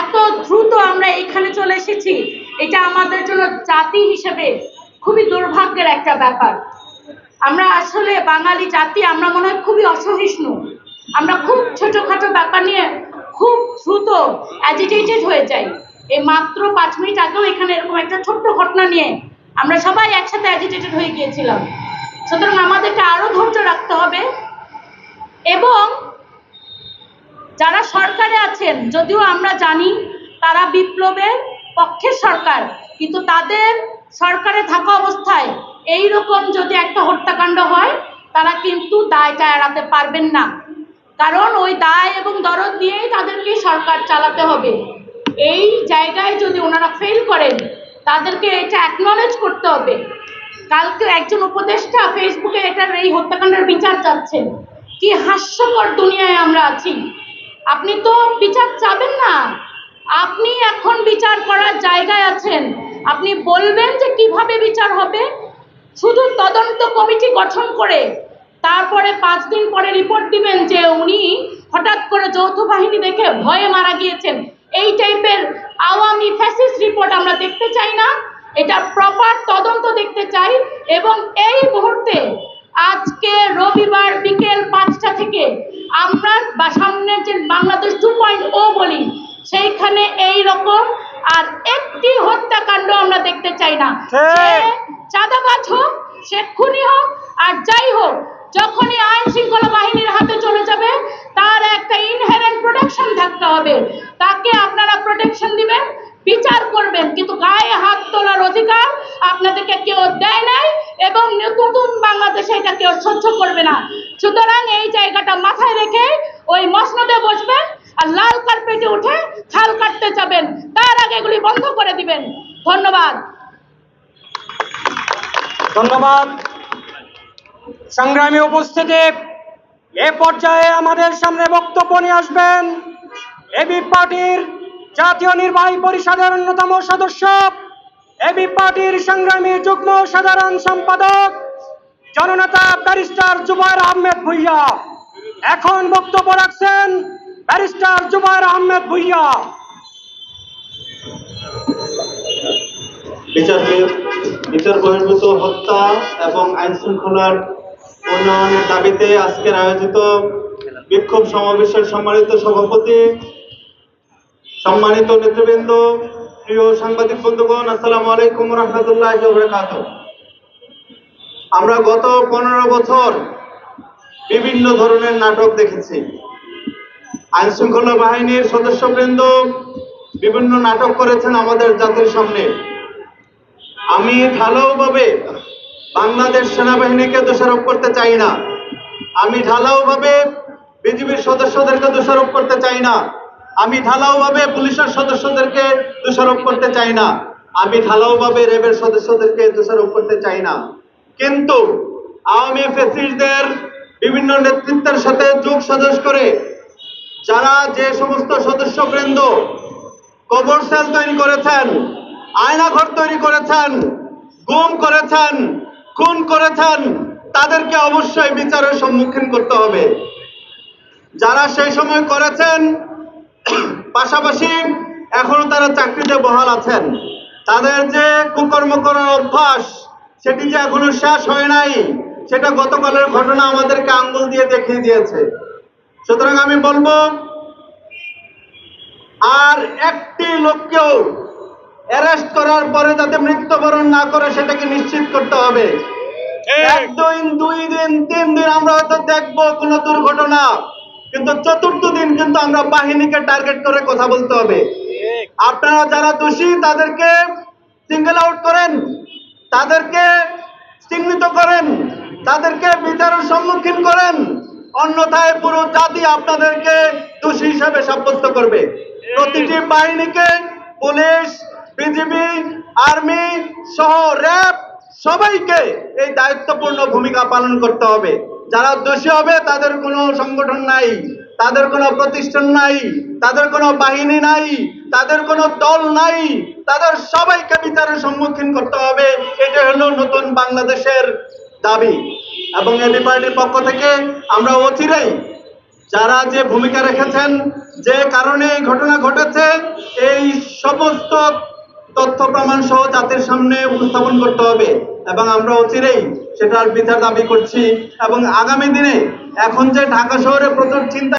এত দ্রুত আমরা এখানে চলে এসেছি, এটা আমাদের জন্য জাতি হিসেবে খুবই দুর্ভাগ্যের একটা ব্যাপার। আমরা আসলে বাঙালি জাতি, আমরা মনে হয় খুবই অসহিষ্ণু। আমরা খুব ছোটখাটো ব্যাপার নিয়ে খুব দ্রুত অ্যাজিটেটেড হয়ে যাই। এই মাত্র 5 মিনিট আগেও এখানে এরকম একটা ছোট্ট ঘটনা নিয়ে আমরা সবাই একসাথে অ্যাজিটেটেড হয়ে গিয়েছিলাম। সুতরাং আমাদেরকে আরো ধৈর্য রাখতে হবে। এবং যারা সরকারে আছেন, যদিও আমরা জানি তারা বিপ্লবের পক্ষের সরকার, কিন্তু তাদের সরকারে থাকা অবস্থায় এই রকম যদি একটা হত্যাকাণ্ড হয়, তারা কিন্তু দায়টা এড়াতে পারবেন না। কারণ ওই দায় এবং দরদ দিয়েই তাদেরকে সরকার চালাতে হবে। এই জায়গায় যদি ওনারা ফেল করেন, তাদেরকে এটা অ্যাকনলেজ করতে হবে। কালকে একজন উপদেষ্টা ফেসবুকে এটার এই হত্যাকাণ্ডের বিচার চাচ্ছেন। কি হাস্যকর দুনিয়ায় আমরা আছি! আপনি তো বিচার চাবেন না, আপনি এখন বিচার করার জায়গায় আছেন। আপনি বলবেন যে কিভাবে বিচার হবে, শুধু তদন্ত কমিটি গঠন করে তারপরে 5 দিন পরে রিপোর্ট দিবেন যে উনি হঠাৎ করে যৌথ বাহিনী দেখে ভয়ে মারা গিয়েছেন। এই টাইপের আওয়ামী ফ্যাসিস্ট রিপোর্ট আমরা দেখতে চাই না। এটা প্রপার তদন্ত দেখতে চাই। এবং এই মুহূর্তে আজকে রবিবার বিকেল 5টা থেকে আমরা সামনের যে বাংলাদেশ 2.0 বলি, সেইখানে এই রকম আর একটি হত্যাকাণ্ড আমরা দেখতে চাই না। সে চাঁদাবাজ হোক, সে খুনি হোক, আর যাই হোক, যখনই আইন শৃঙ্খলা বাহিনীর হাতে চলে যাবে, তার একটা ইনহেরেন্ট প্রোটেকশন থাকতে হবে। তাকে আপনারা প্রোটেকশন দিবেন, বিচার করবেন, কিন্তু গায়ে হাত তোলার অধিকার আপনাদেরকে কেউ দেয় নাই এবং নতুন বাংলাদেশে এটা কেউ সহ্য করবে না। সুতরাং এই জায়গাটা মাথায় রেখে ওই মসনদে বসবেন আর লাল কার্পেটে উঠে খাল কাটতে যাবেন, তার আগে এগুলি বন্ধ করে দিবেন। ধন্যবাদ। ধন্যবাদ সংগ্রামী উপস্থিতি। এ পর্যায়ে আমাদের সামনে বক্তব্য নিয়ে আসবেন এবি পার্টির জাতীয় নির্বাহী পরিষদের অন্যতম সদস্য, এবি পার্টির সংগ্রামী যুগ্ম সাধারণ সম্পাদক জননেতা ব্যারিস্টার জুবায়ের আহমেদ ভূঁইয়া। এখন বক্তব্য রাখছেন ব্যারিস্টার জুবায়ের আহমেদ ভূঁইয়া। বিচার বহির্ভূত হত্যা এবং আইন শৃঙ্খলার উন্নয়নের দাবিতে আজকের আয়োজিত বিক্ষোভ সমাবেশের সম্মানিত সভাপতি, সম্মানিত নেতৃবৃন্দ, প্রিয় সাংবাদিক বন্ধুগণ, আসসালামু আলাইকুম রহমতুল্লাহি ওয়া বারাকাতুহু। আমরা গত 15 বছর বিভিন্ন ধরনের নাটক দেখেছি। আইন শৃঙ্খলা বাহিনীর সদস্যবৃন্দ বিভিন্ন নাটক করেছেন আমাদের জাতির সামনে। আমি ঢালাওভাবে বাংলাদেশ সেনাবাহিনীকে দোষারোপ করতে চাই না, আমি ঢালাওভাবে বিজিবির সদস্যদেরকে দোষারোপ করতে চাই না, আমি ঢালাওভাবে পুলিশের সদস্যদেরকে দোষারোপ করতে চাই না, আমি ঢালাওভাবে র্যাবের সদস্যদেরকে দোষারোপ করতে চাই না। কিন্তু আওয়ামী ফ্যাসিস্টদের বিভিন্ন নেতৃত্বের সাথে যোগ সাজস করে যারা যে সমস্ত সদস্যবৃন্দ কবর সেল তৈরি করেছেন, আয়নাঘর তৈরি করেছেন, গুম করেছেন, খুন করেছেন, তাদেরকে অবশ্যই বিচারের সম্মুখীন করতে হবে। যারা সেই সময় করেছেন, পাশাপাশি এখনো তারা চাকরিতে বহাল আছেন, তাদের যে কুকর্ম করার অভ্যাস সেটি যে এখনো শেষ হয় নাই, সেটা গতকালের ঘটনা আমাদেরকে আঙ্গুল দিয়ে দেখিয়ে দিয়েছে। সুতরাং আমি বলবো, আর একটি লোককেও অ্যারেস্ট করার পরে যাতে মৃত্যুবরণ না করে সেটাকে নিশ্চিত করতে হবে। 1 দিন, 2 দিন, 3 দিন আমরা হয়তো দেখবো কোন দুর্ঘটনা, কিন্তু 4র্থ দিন কিন্তু আমরা বাহিনীকে টার্গেট করে কথা বলতে হবে। আপনারা যারা দোষী তাদেরকে সিঙ্গেল আউট করেন, তাদেরকে চিহ্নিত করেন, তাদেরকে বিচারের সম্মুখীন করেন, অন্যথায় পুরো জাতি আপনাদেরকে দোষী হিসেবে সাব্যস্ত করবে। প্রতিটি বাহিনীকে, পুলিশ, বিজিবি, আর্মি সহ র্যাব সবাইকে এই দায়িত্বপূর্ণ ভূমিকা পালন করতে হবে। যারা দোষী হবে তাদের কোনো সংগঠন নাই, তাদের কোনো প্রতিষ্ঠান নাই, তাদের কোনো বাহিনী নাই, তাদের কোনো দল নাই, তাদের সবাইকে বিচারের সম্মুখীন করতে হবে। এটা হলো নতুন বাংলাদেশের দাবি। এবং এবি পার্টির পক্ষ থেকে আমরা অচিরেই যারা যে ভূমিকা রেখেছেন, যে কারণে এই ঘটনা ঘটেছে সমস্ত তথ্য প্রমাণ সহ জাতির সামনে উপস্থাপন করতে হবে এবং আমরা অচিরেই সেটার বিচার দাবি করছি এবং আগামী দিনে এখন যে ঢাকা শহরে প্রচুর চিন্তা